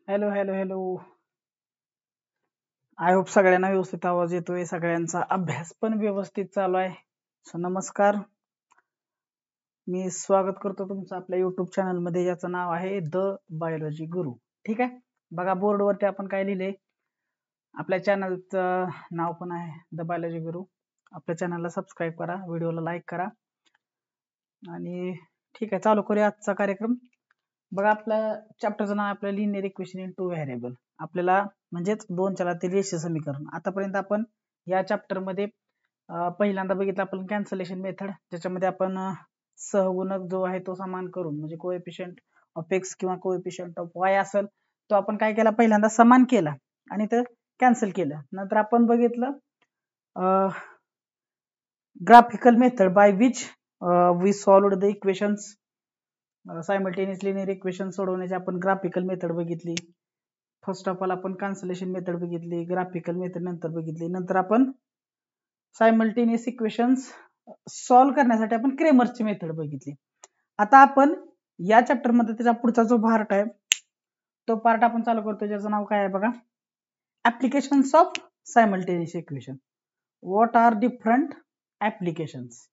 Hello hello hello. I hope सगळ्यांना व्यवस्थित आवाज येतोय, सगळ्यांचा अभ्यास पण व्यवस्थित चालू आहे. सो नमस्कार, मी स्वागत करतो तुमचं आपल्या युट्यूब चॅनल मध्ये, ज्याचं नाव आहे द बायोलॉजी गुरु. ठीक आहे, बघा बोर्डवरती आपण काय लिहिले. आपल्या चॅनलचं नाव पण आहे द बायोलॉजी गुरु. आपल्या चॅनलला सबस्क्राईब करा, व्हिडिओला लाईक करा आणि ठीक आहे, चालू करूया आजचा कार्यक्रम. बघा, आपल्या चॅप्टरचं नाव आपलं linear equation in two variable. आपल्याला म्हणजेच दोन चलातील रेषीय समीकरण. आतापर्यंत आपण या चॅप्टर मध्ये पहिल्यांदा बघितलं आपण कॅन्सलेशन मेथड, ज्याच्यामध्ये आपण सहगुणक जो आहे तो समान करून, म्हणजे कोएफिशियंट ऑफ एक्स किंवा कोएफिशियंट ऑफ वाय असेल तो आपण काय केला, पहिल्यांदा समान केला आणि ते कॅन्सल केलं. नंतर आपण बघितलं graphical method by which we solved the equations. Simultaneous linear equation सोडवण्याची आपण ग्राफिकल मेथड बघितली. फर्स्ट ऑफ ऑल आपण कॅन्सलेशन मेथड बघितली, ग्राफिकल मेथड नंतर बघितली. नंतर आपण सायमल्टेनियस इक्वेशन्स सॉल्व्ह करण्यासाठी आपण क्रेमरची मेथड बघितली. आता आपण या चॅप्टर मध्ये त्याचा पुढचा जो पार्ट आहे तो पार्ट आपण चालू करतो, ज्याचं नाव काय आहे बघा, applications of simultaneous equation. What are different applications.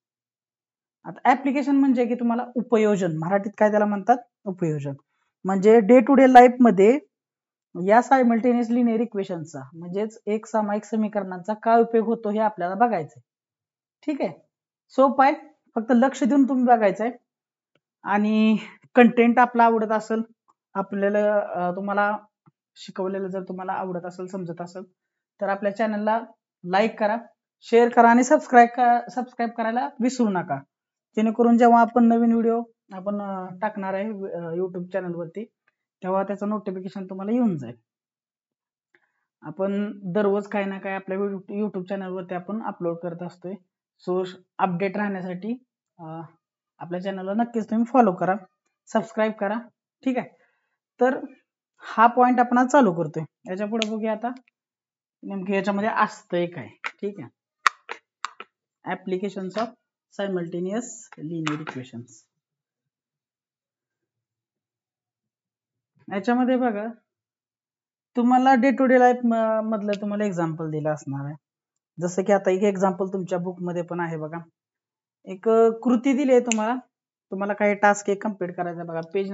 आता ऍप्लिकेशन म्हणजे की तुम्हाला उपयोजन, मराठीत काय त्याला म्हणतात, उपयोजन. म्हणजे डे टू डे लाईफ मध्ये या सायमल्टेनियस लिनियर इक्वेशनचा म्हणजेच एक सामायिक समीकरणाचा काय उपयोग होतो हे आपल्याला बघायचं. ठीक आहे, सोपं आहे, फक्त लक्ष देऊन तुम्ही बघायचंय. आणि कंटेंट आपला आवडत असेल, आपल्याला तुम्हाला शिकवलेलं जर तुम्हाला आवडत असेल, समजत असेल, तर आपल्या चॅनलला लाईक करा, शेअर करा आणि सबस्क्राईब करायला विसरू नका, जेणेकरून जेव्हा आपण नवीन व्हिडिओ आपण टाकणार आहे युट्यूब चॅनलवरती तेव्हा त्याचं नोटिफिकेशन तुम्हाला येऊन जाईल. आपण दररोज काही ना काही आपल्या युट्यूब चॅनलवरती आपण अपलोड करत असतोय. सो अपडेट राहण्यासाठी आपल्या चॅनलला नक्कीच तुम्ही फॉलो करा, सबस्क्राईब करा. ठीक आहे, तर हा पॉइंट आपण आज चालू करतोय. याच्या पुढे बघूया आता नेमकं याच्यामध्ये असतंय काय. ठीक आहे, applications of simultaneous linear equations. याच्यामध्ये बघा, तुम्हाला डे टू डे लाईफ मधलं तुम्हाला एक्झाम्पल दिलं असणार आहे. जसं की आता एक एक्झाम्पल तुमच्या बुक मध्ये पण आहे बघा. एक कृती दिली आहे तुम्हाला काही टास्क एक कम्प्लीट करायचा. बघा, पेज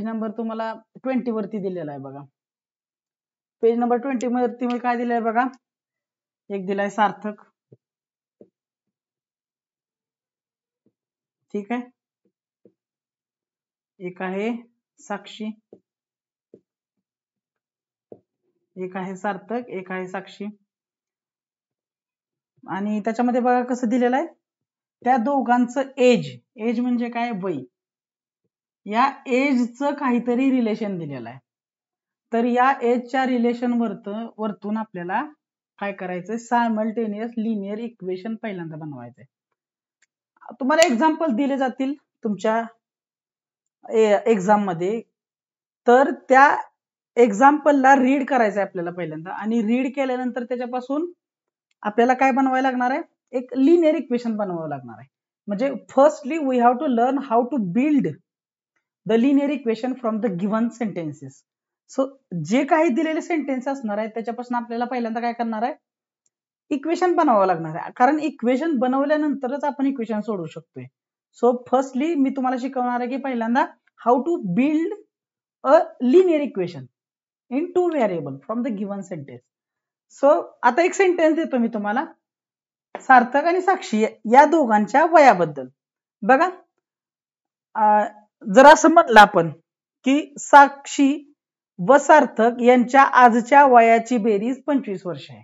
नंबर तुम्हाला 20 वरती दिलेला आहे बघा. पेज नंबर 20 वरती काय दिलंय बघा, एक दिलाय सार्थक. ठीक आहे, एक आहे साक्षी, एक आहे सार्थक, एक आहे साक्षी. आणि त्याच्यामध्ये बघा कसं दिलेलं आहे, त्या दोघांचं एज म्हणजे काय, वय, या एजचं काहीतरी रिलेशन दिलेलं आहे. तर या एजच्या रिलेशन वरतून आपल्याला काय करायचंय, सायमल्टेनियस लिनियर इक्वेशन पहिल्यांदा बनवायचंय. तुम्हाला एक्झाम्पल दिले जातील तुमच्या एक्झाम मध्ये, तर त्या एक्झाम्पलला रीड करायचं आपल्याला पहिल्यांदा, आणि रीड केल्यानंतर त्याच्यापासून आपल्याला काय बनवायला लागणार आहे, एक लिनियर इक्वेशन बनवावं लागणार आहे. म्हणजे firstly we have to learn how to build the linear equation from the given sentences. So जे काही दिलेले सेंटेन्स असणार आहे त्याच्यापासून आपल्याला पहिल्यांदा काय करणार आहे, इक्वेशन बनवावं लागणार आहे. कारण इक्वेशन बनवल्यानंतरच आपण इक्वेशन सोडवू शकतोय. सो फर्स्टली मी तुम्हाला शिकवणार आहे की पहिल्यांदा how to build a linear equation in two variable from the given sentence. So आता एक सेंटेन्स देतो मी तुम्हाला, सार्थक आणि साक्षी या दोघांच्या वयाबद्दल. बघा, जर असं म्हणलं आपण की साक्षी व सार्थक यांच्या आजच्या वयाची बेरीज 25 वर्ष आहे.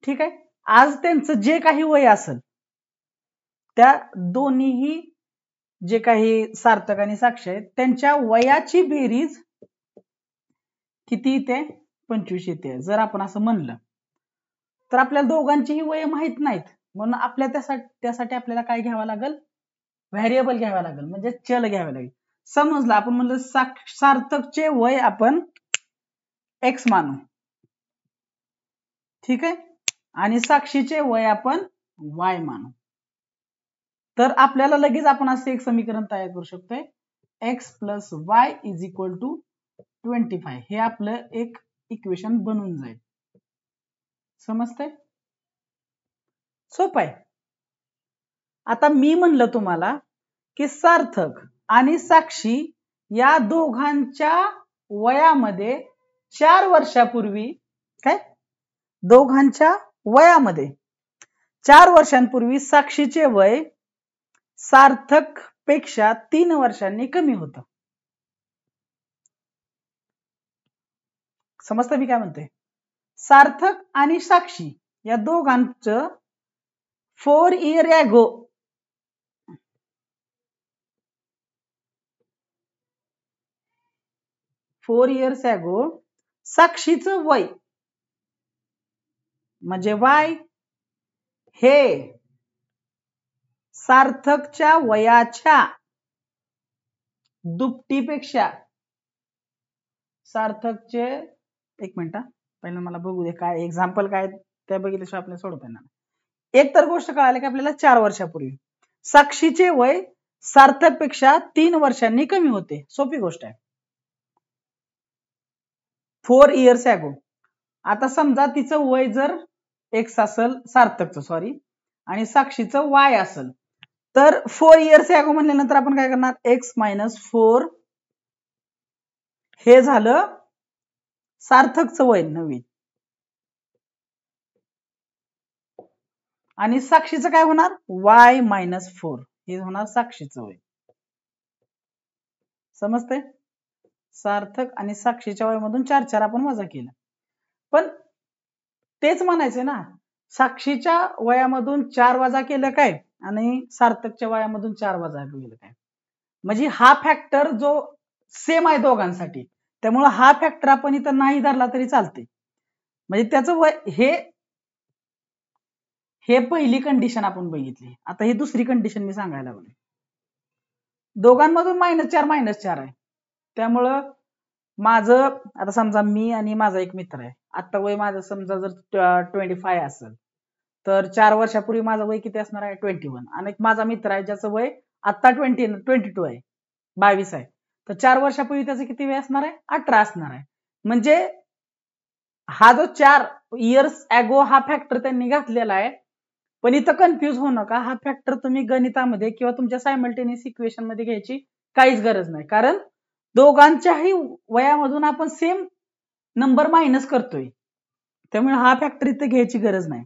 ठीक आहे, आज त्यांचं जे काही वय असेल त्या दोन्हीही जे काही सार्थक आणि साक्षी आहेत त्यांच्या वयाची बेरीज किती येते, 25 येते. जर आपण असं म्हणलं तर आपल्या दोघांचीही वय माहित नाहीत, म्हणून आपल्या त्यासाठी आपल्याला काय घ्यावं लागेल, व्हेरिएबल घ्यावा लागेल, म्हणजे चल घ्यावे लागेल. समजलं, आपण म्हणलं सार्थकचे वय आपण एक्स मानू, ठीक आहे, आणि साक्षीचे वय आपण वाय मानू. तर आपल्याला लगेच आपण असं एक समीकरण तयार करू शकतोय, x plus y is equal to 25 हे आपलं एक इक्वेशन बनून जाईल. समजतंय? सोपं आहे. आता मी म्हणलं तुम्हाला की सार्थक आणि साक्षी या दोघांच्या वयामध्ये 4 वर्षापूर्वी काय दोघांच्या वयामध्ये 4 वर्षांपूर्वी साक्षीचे वय सार्थक पेक्षा 3 वर्षांनी कमी होतं. समजतं मी काय म्हणते? सार्थक आणि साक्षी या दोघांचं 4 इयर अगो 4 इयर्स अगो साक्षीचं वय म्हणजे वाय हे सार्थकच्या वयाच्या दुपटीपेक्षा सार्थकचे एक मिनिट पहिलं मला बघू दे काय एक्झाम्पल काय त्या बघितल्याशिवाय आपल्याला सोडता येणार. एक तर गोष्ट कळाली की आपल्याला 4 वर्षापूर्वी साक्षीचे वय सार्थकपेक्षा 3 वर्षांनी कमी होते. सोपी गोष्ट आहे. 4 इयर्स अगो. आता समजा तिचं वय जर एक्स असेल सार्थकचं सॉरी आणि साक्षीचं वाय असेल तर 4 इयर्स अगो म्हणल्यानंतर आपण काय करणार एक्स मायनस 4 हे झालं सार्थकचं वय नवीन आणि साक्षीचं काय होणार वाय मायनस 4 हे होणार साक्षीचं वय. समजतंय? सार्थक आणि साक्षीच्या वयामधून 4 आपण वजा केलं. पण तेच म्हणायचे ना साक्षीच्या वयामधून 4 वजा केलं काय आणि सार्थकच्या वयामधून 4 वजा केलं काय म्हणजे हा फॅक्टर जो सेम आहे दोघांसाठी त्यामुळे हा फॅक्टर आपण इथं नाही धरला तरी चालते. म्हणजे त्याचं वय हे पहिली कंडिशन आपण बघितली. आता ही दुसरी कंडिशन मी सांगायला लागलो. दोघांमधून -4 आहे त्यामुळं माझं आता समजा मी आणि माझा एक मित्र आहे. आता वय माझं समजा जर 25 असेल तर 4 वर्षापूर्वी माझं वय किती असणार आहे 21 आणि माझा मित्र आहे ज्याचं वय आता 22 आहे 22 आहे तर 4 वर्षापूर्वी त्याचं किती वय असणार आहे 18 असणार आहे. म्हणजे हा जो 4 इयर्स अगो हा फॅक्टर त्यांनी घातलेला आहे. पण इथं कन्फ्यूज होऊ नका. हा फॅक्टर तुम्ही गणितामध्ये किंवा तुमच्या सायमल्टेनियस इक्वेशन मध्ये घ्यायची काहीच गरज नाही कारण दोघांच्याही वयामधून आपण सेम नंबर मायनस करतोय त्यामुळे हा फॅक्टर इथं घ्यायची गरज नाही.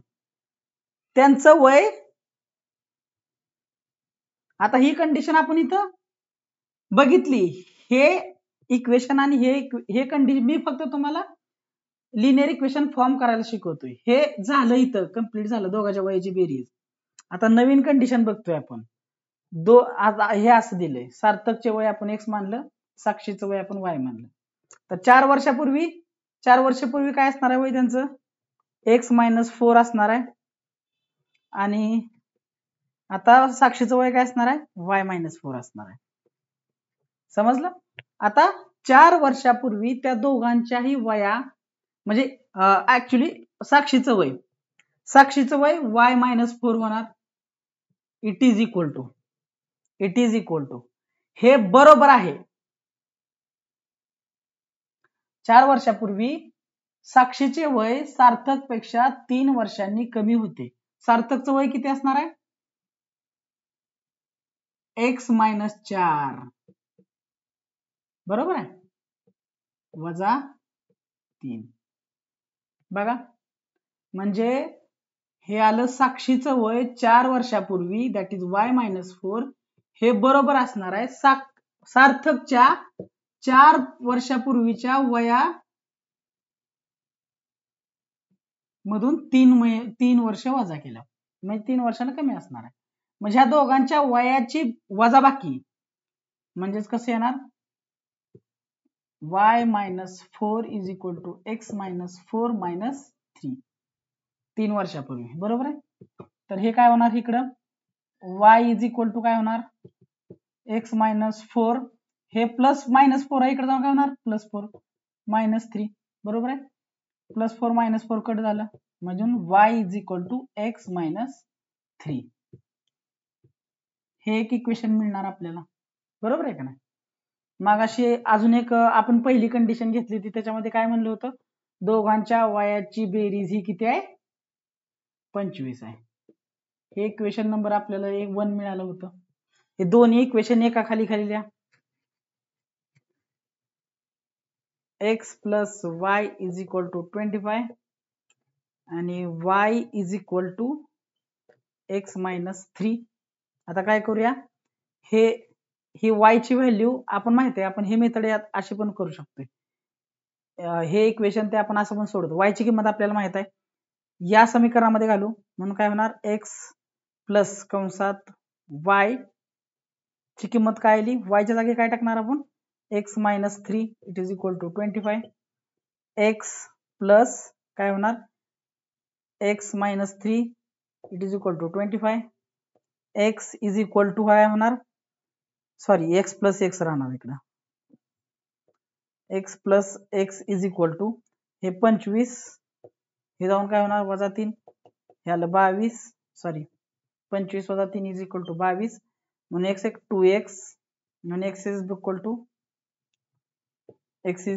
त्यांचं वय आता ही कंडिशन आपण इथं बघितली. हे इक्वेशन आणि हे कंडिशन मी फक्त तुम्हाला लिनियर इक्वेशन फॉर्म करायला शिकवतोय. हे झालं इथं कंप्लीट झालं दोघांच्या वयाची बेरीज. आता नवीन कंडिशन बघतोय आपण. हे असं दिलंय सार्थकचे वय आपण एक्स मानलं साक्षीचं वय आपण वाय मानलं तर 4 वर्षापूर्वी काय असणार आहे वय त्यांचं एक्स मायनस 4 असणार आहे आणि आता साक्षीचं वय काय असणार आहे वाय मायनस 4 असणार आहे. समजलं? आता 4 वर्षापूर्वी त्या दोघांच्याही वया म्हणजे ऍक्च्युली साक्षीचं वय वाय मायनस 4 होणार. इट इज इक्वल टू हे बरोबर आहे 4 वर्षापूर्वी साक्षीचे वय सार्थक पेक्षा 3 वर्षांनी कमी होते. सार्थकचं वय किती असणार आहे एक्स मायनस 4 बरोबर आहे वजा 3. बघा म्हणजे हे आलं साक्षीचं वय 4 वर्षापूर्वी दॅट इज वाय मायनस 4 हे बरोबर असणार आहे सार्थकच्या 4 वर्षापूर्वीच्या वया मधून 3 वर्ष वजा केलं म्हणजे 3 वर्षांना कमी असणार आहे. म्हणजे ह्या दोघांच्या वयाची वजाबाकी म्हणजेच कसं येणार y minus 4 is equal to x minus 4 minus 3 3 वर्षापूर्वी बरोबर आहे. तर हे काय होणार इकडं y इज इक्वल टू काय होणार एक्स मायनस 4 हे प्लस मायनस 4 आहे इकडे जाऊन काय होणार प्लस 4 मायनस 3 बरोबर आहे. प्लस 4 मायनस 4 कट झालं म्हणजे y is equal to x minus 3 हे एक इक्वेशन मिळणार आपल्याला बरोबर आहे का नाही. मागाशी अजून एक आपण पहिली कंडिशन घेतली होती, त्याच्यामध्ये काय म्हणलं होतं, दोघांच्या वयाची बेरीज ही किती आहे, 25 आहे. हे इक्वेशन नंबर आपल्याला 1 मिळालं होतं. हे दोन्ही इक्वेशन एका खाली खाली लिहा. x plus y is equal to 25 आणि y is equal to x minus 3. आता काय करूया, ही y ची व्हॅल्यू आपण माहिती आहे, आपण हे मेथड अशी पण करू शकतो. हे इक्वेशन ते आपण असं पण सोडतो. y ची किंमत आपल्याला माहित आहे, या समीकरणामध्ये घालू, म्हणून काय होणार, x प्लस कंसात y ची किंमत काय आली, y च्या जागी काय टाकणार आपण, x minus 3 it is equal to 25. x plus काय होणार, x minus 3 it is equal to 25. x is equal to काय होणार, सॉरी x प्लस x राहणार इकडं, x plus x is equal to हे 25, हे जाऊन काय होणार वजा 3, हे आलं 22, सॉरी 25 वजा 3 इज इक्वल टू 22, म्हणून x एक 2x, म्हणून x इज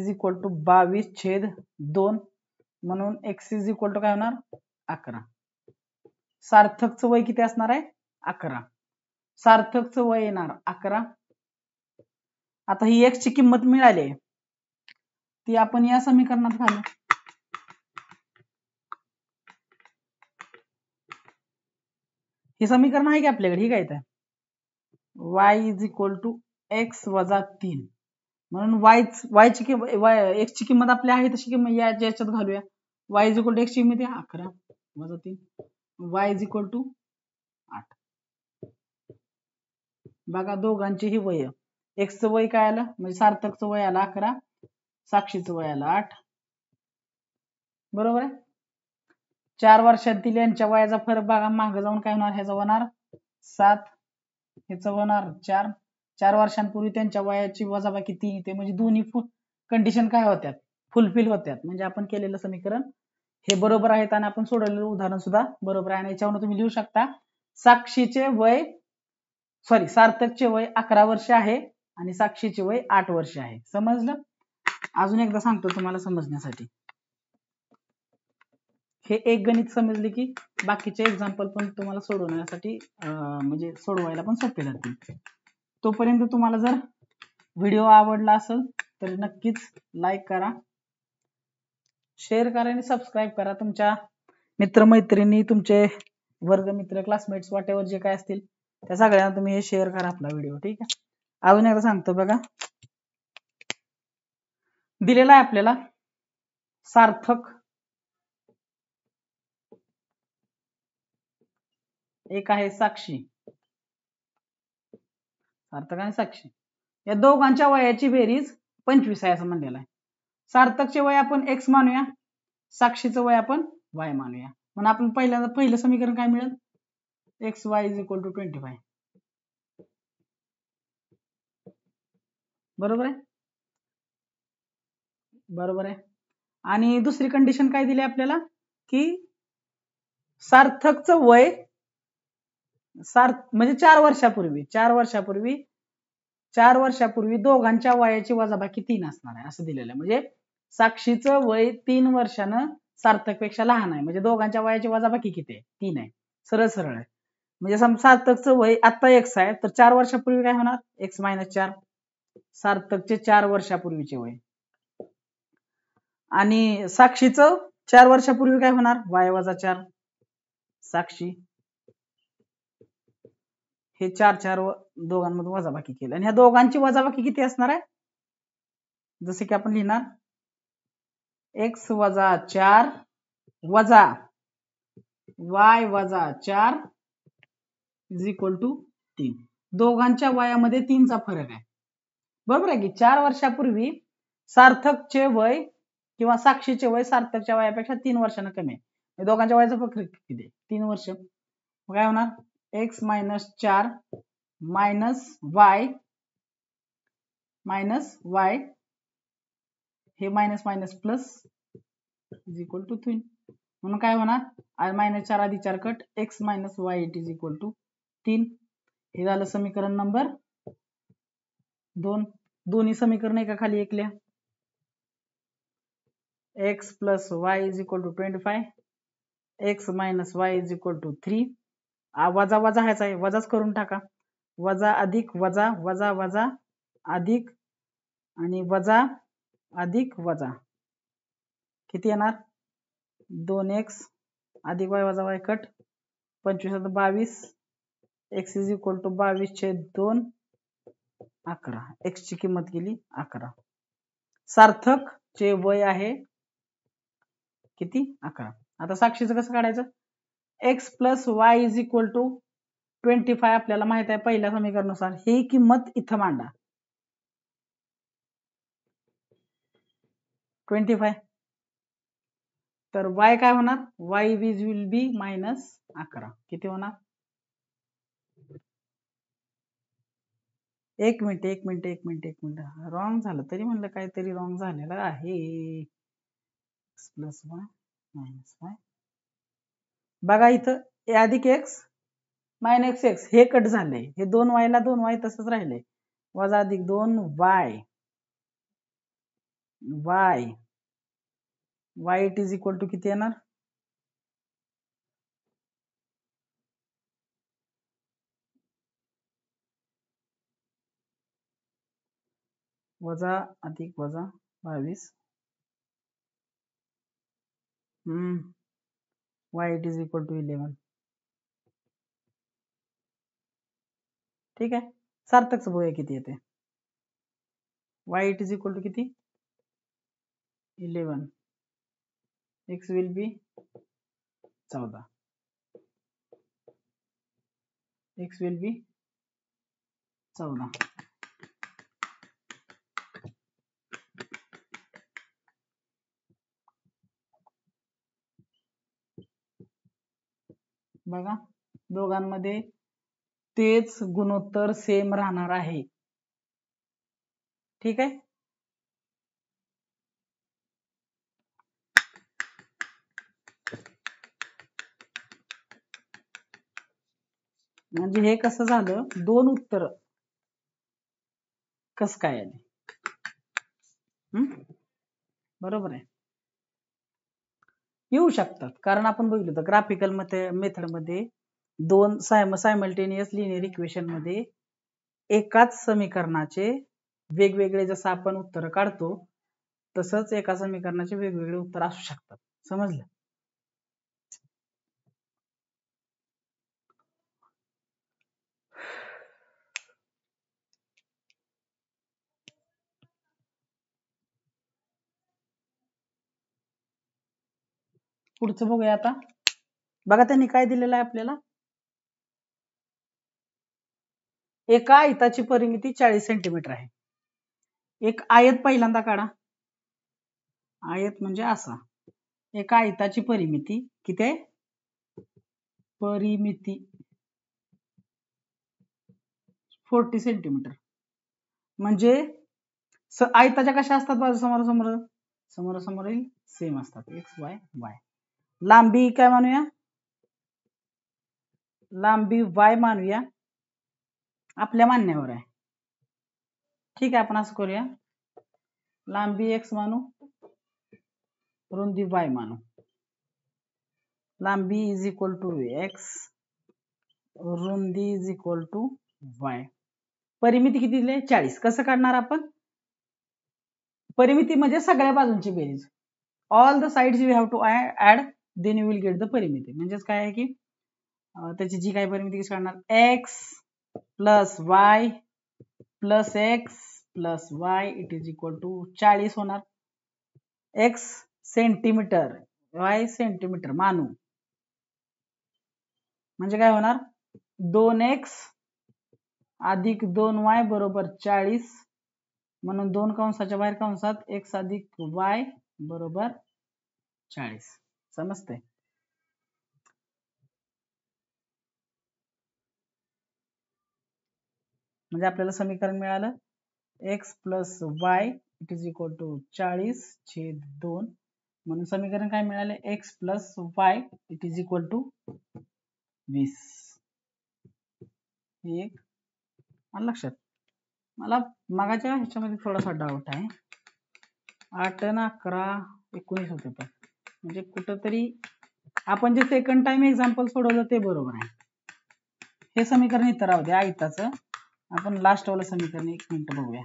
इक्वल टू 22/2, म्हणून x इज इक्वल टू काय होणार 11. सार्थकचं वय किती असणार आहे, 11. सार्थकचं वय येणार 11. आता ही x ची किंमत मिळाली, ती आपण या समीकरणात घालू. हे समीकरण आहे की आपल्याकडे, ही काय आहे, y is equal to x वजा 3, म्हणून y ची किंमत, x ची किंमत आपली आहे तशी किंमत याच्यात घालूया. y is equal to x ची किंमत आहे 11 वजा 3, y इज इक्वल टू 8. बघा दोघांची ही वय, x चं वय काय आलं, म्हणजे सार्थकचं वय आलं 11, साक्षीचं वय आलं 8. बरोबर आहे. 4 वर्षातील यांच्या वयाचा फरक बघा, मागे जाऊन काय होणार, ह्याचा होणार 7, ह्याचं होणार 4. 4 वर्षांपूर्वी त्यांच्या वयाची वजाबाकी 3 येते, म्हणजे दोन्ही कंडिशन काय होत्यात, फुलफिल होत्यात. म्हणजे आपण केलेलं समीकरण हे बरोबर आहेत आणि आपण सोडवलेलं उदाहरण सुद्धा बरोबर आहे. आणि याच्यावरून तुम्ही लिहू शकता, साक्षीचे वय, सॉरी सार्थकचे वय 11 वर्ष आहे आणि साक्षीचे वय 8 वर्ष आहे. समजलं. अजून एकदा सांगतो तुम्हाला समजण्यासाठी, हे एक गणित समजले की बाकीचे एक्झाम्पल पण तुम्हाला सोडवण्यासाठी म्हणजे सोडवायला पण सोपे जातील. तोपर्यंत तुम्हाला जर व्हिडिओ आवडला असेल तर नक्कीच लाईक करा, शेअर करा आणि सबस्क्राईब करा. तुमच्या मित्रमैत्रिणी, तुमचे वर्गमित्र, क्लासमेट्स, वाटेवर जे काय असतील त्या सगळ्यांना तुम्ही हे शेअर करा आपला व्हिडिओ. ठीक आहे. अजून एकदा सांगतो बघा, दिलेला आहे आपल्याला सार्थक, एक आहे साक्षी, सार्थक आणि साक्षी या दोघांच्या वयाची बेरीज 25 आहे असं म्हणलेलं आहे. सार्थकचे वय आपण x मानूया, साक्षीचं वय आपण y मानूया. म्हणून आपण पहिलं समीकरण काय मिळेल, xy इज इक्वल टू 25. बरोबर आहे, बरोबर आहे. आणि दुसरी कंडिशन काय दिली आपल्याला, की सार्थकचं वय म्हणजे 4 वर्षापूर्वी दोघांच्या वयाची वजाबाकी 3 असणार आहे असं दिलेलं आहे. म्हणजे साक्षीचं वय 3 वर्षानं सार्थकपेक्षा लहान आहे, म्हणजे दोघांच्या वयाची वजाबाकी किती आहे, 3 आहे. सरळ सरळ आहे. म्हणजे सार्थकचं वय आता x आहे, तर 4 वर्षापूर्वी काय होणार, x मायनस 4, सार्थकचे 4 वर्षापूर्वीचे वय. आणि साक्षीचं 4 वर्षापूर्वी काय होणार, y वजा 4, साक्षी हे 4 दोघांमधून वजाबाकी केलं, आणि ह्या दोघांची वजाबाकी किती असणार आहे, जसे की आपण लिहिणार x वजा 4 वजा y वजा 4 इज इक्वल टू 3. दोघांच्या वयामध्ये 3 चा फरक आहे. बरोबर आहे की 4 वर्षापूर्वी सार्थकचे वय किंवा साक्षीचे वय सार्थकच्या वयापेक्षा 3 वर्षांना कमी आहे. दोघांच्या वयाचा फरक किती आहे, 3 वर्ष. काय होणार, x मायनस 4 मायनस y हे minus minus plus is equal to 3. म्हणून काय होणार, मायनस 4 आधी 4 cut, x minus y it is equal to 3. हे झालं समीकरण नंबर 2. दोन्ही समीकरण एका खाली एक लिहा. x plus y is equal to 25, x minus y is equal to 3. वजा वजा ह्याचा आहे, वजाच करून टाका. वजा अधिक वजा वजा वजा अधिक आणि वजा अधिक वजा किती येणार? 2x अधिक y वजा y cut 25 22. x is equal to 22/2 11. x ची किंमत गेली 11. सार्थक चे वय आहे किती? 11. आता साक्षीचं कसं काढायचं? x plus y is equal to 25 आपल्याला माहित आहे पहिल्या समीकरणानुसार. ही किंमत इथं मांडा. 25 तर y काय होणार? y will be -11. किती होणार? एक मिनिट रॉंग झालं तरी म्हणलं काहीतरी रॉंग झालेलं आहे. x plus y minus Y बघा इथं अधिक x मायनस x हे कट झाले. हे 2y ला 2y तसंच राहिले. वजा अधिक 2y y it is equal to किती येणार? वजा अधिक वजा 22 y it is equal to 11. ठीक आहे. सार्थकचं बघूया किती येते. y it is equal to किती? 11. x will be 14. x will be 14. बघा दोघांमध्ये तेच गुणोत्तर सेम राहणार आहे. ठीक आहे. म्हणजे हे कसं झालं? दोन उत्तर कसं काय आले? बरोबर आहे. येऊ शकतात कारण आपण बघितलं होतं ग्राफिकल मेथड मध्ये दोन सायमल्टेनियस लिनियर इक्वेशन मध्ये एकाच समीकरणाचे वेगवेगळे जसं आपण उत्तर काढतो तसंच एका समीकरणाचे वेगवेगळे उत्तर असू शकतात. समजलं? पुढचं बघूया आता. बघा त्यांनी काय दिलेलं आहे आपल्याला. एका आयताची परिमिती 40 सेंटीमीटर आहे. एक आयत पहिल्यांदा काढा. आयत म्हणजे असा. एका आयताची परिमिती किती आहे? परिमिती 40 सेंटीमीटर. म्हणजे आयताच्या कशा असतात? बाजू समोर सेम असतात. X Y Y. लांबी काय मानूया? लांबी y मानूया. आपल्या मान्यावर आहे. ठीक आहे. आपण असं करूया. लांबी x मानू, रुंदी y मानू. लांबी इज इक्वल टू x, रुंदी इज इक्वल टू y. परिमिती किती दिली? 40. कसं काढणार आपण? परिमिती म्हणजे सगळ्या बाजूंची बेरीज. All the sides you have to add then you will get the परिमिती. म्हणजेच काय आहे की त्याची जी काय परिमिती कशी काढणार? x plus y plus x plus y it is equal to 40 होणार. x सेंटीमीटर y सेंटीमीटर मानू. म्हणजे काय होणार? 2x अधिक 2y बरोबर 40. म्हणून 2 कंसाच्या बाहेर कंसात x अधिक y बरोबर 40. समजते? म्हणजे आपल्याला समीकरण मिळालं x plus y it is equal to 40/2. म्हणून समीकरण काय मिळाले? x plus y it is equal to 20. एक लक्षात. मला मागाच्या ह्याच्यामध्ये थोडासा डाऊट आहे. 8 आणि 11 19 होते पण म्हणजे कुठंतरी आपण जे सेकंड टाइम एक्झाम्पल सोडवलं ते बरोबर आहे. हे समीकरण इथं राहू द्या आयताचं. आपण लास्ट वाला समीकरण एक मिनिट बघूया.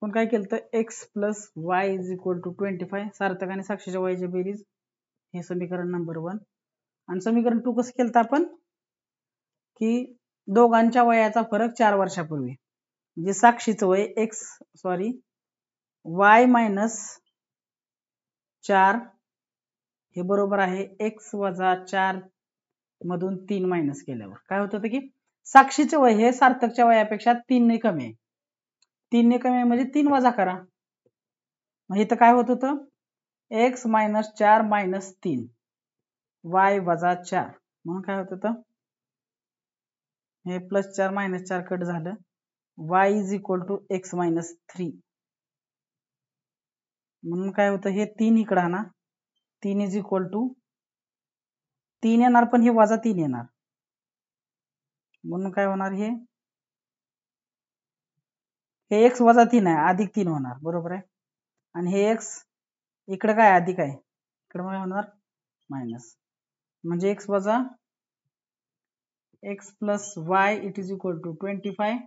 पण काय केलं तर x plus y is equal to 25 Sarthak आणि साक्षीच्या वयाची बेरीज हे समीकरण नंबर 1. आणि समीकरण 2 कसं केलं तर आपण की दोघांच्या वयाचा फरक 4 वर्षापूर्वी म्हणजे साक्षीचं वय y मायनस 4 हे बरोबर आहे x वजा 4 मधून 3 मायनस केल्यावर काय होतं की साक्षीचे वय हे सार्थकच्या वयापेक्षा 3 ने कमी आहे. 3 ने कमी आहे म्हणजे 3 वजा करा. मग इथं काय होत होतं x मायनस 4 मायनस 3 y वजा 4 म्हणून काय होत होतं हे प्लस 4 मायनस 4 कट झालं y is equal to x minus 3 म्हणून काय होतं हे 3 इकडे ना 3 इज इक्वल टू 3 येणार पण हे वजा 3 येणार म्हणून काय होणार हे x वजा 3 आहे अधिक 3 होणार बरोबर आहे. आणि हे x इकडे काय अधिक आहे इकडे काय होणार मायनस म्हणजे x वजा x plus y it is equal to 25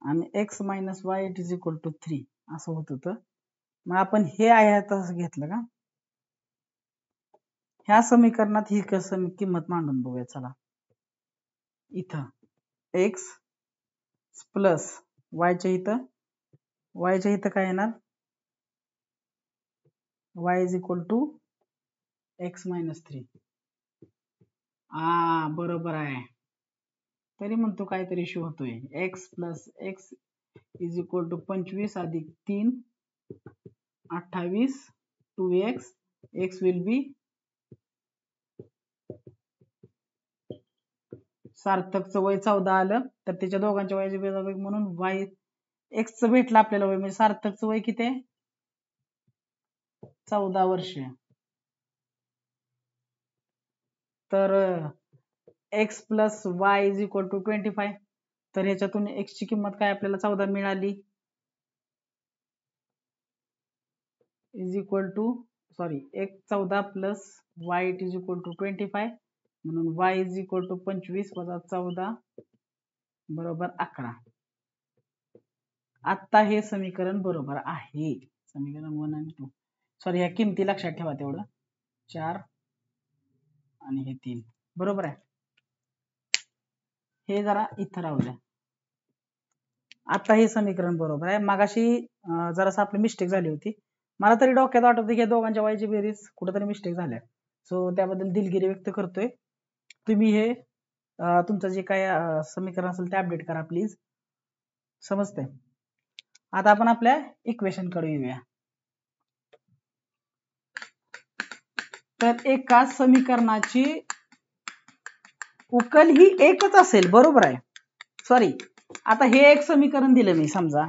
आणि x minus y it is equal to 3 असं होत होतं. मग आपण हे आहे तसं घेतलं का ह्या समीकरणात ही कसं किंमत मांडून बघूया. चला इथं x प्लस y च्या इथं काय येणार y is equal to x minus 3 बरोबर आहे. तरी म्हणतो काहीतरी इश्यू होतोय. x plus x is equal to 25 अधिक 3 28 2x x विल बी सार्थकचं वय 14 आलं तर त्याच्या दोघांच्या वयाचे बेरीज म्हणून y x चं भेटलं आपल्याला वय म्हणजे सार्थकचं वय किती आहे 14 वर्ष. तर x plus y is equal to 25 तर ह्याच्यातून x ची किंमत काय आपल्याला 14 मिळाली is equal to x 14 plus y it is equal to 25 म्हणून y इज इक्वल टू 25 वजा 14 बरोबर 11. आता हे समीकरण बरोबर आहे. समीकरण 1 आणि 2 ह्या किमती लक्षात ठेवा तेवढं 4 आणि हे 3 बरोबर आहे. हे जरा इथं राहू द्या. आता हे समीकरण बरोबर आहे. मागाशी जरासं आपली मिस्टेक झाली होती. मला तरी डोक्यात वाटतं की दोघांच्या वयाची बेरीज कुठेतरी मिस्टेक झाल्या सो त्याबद्दल दिलगिरी व्यक्त करतोय. तुम्ही हे तुमचं जे काय समीकरण असेल ते अपडेट करा प्लीज. समजते. आता आपण आपल्या इक्वेशन कडे येऊया. तर एका समीकरणाची उकल ही एकच असेल बरोबर आहे. आता हे एक समीकरण दिलं मी समजा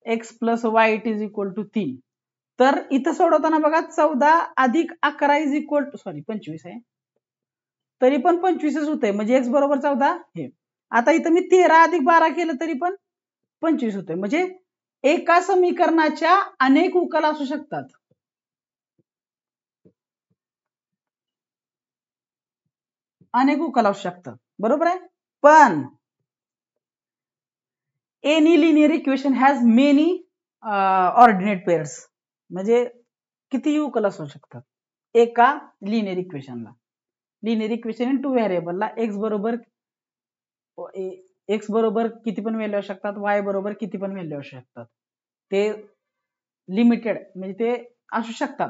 x plus y it is equal to 3 तर इथं सोडवताना बघा 14 अधिक 11 इज इक्वल टू 25 आहे तरी पण 25च होतंय म्हणजे x बरोबर 14 हे. आता इथं मी 13 अधिक 12 केलं तरी पण 25 होतंय म्हणजे एका समीकरणाच्या अनेक उकल असू शकतात. अनेक उकल असू शकतात बरोबर आहे. पण any linear equation has many ordinate pairs म्हणजे किती उकल असू शकतात एका लिनियर इक्वेशनला. लिनियर इक्वेशन इन 2 व्हेरिएबलला x बरोबर किती पण व्हॅल्यू असू शकतात y बरोबर किती पण व्हॅल्यू असू शकतात. ते लिमिटेड म्हणजे ते असू शकतात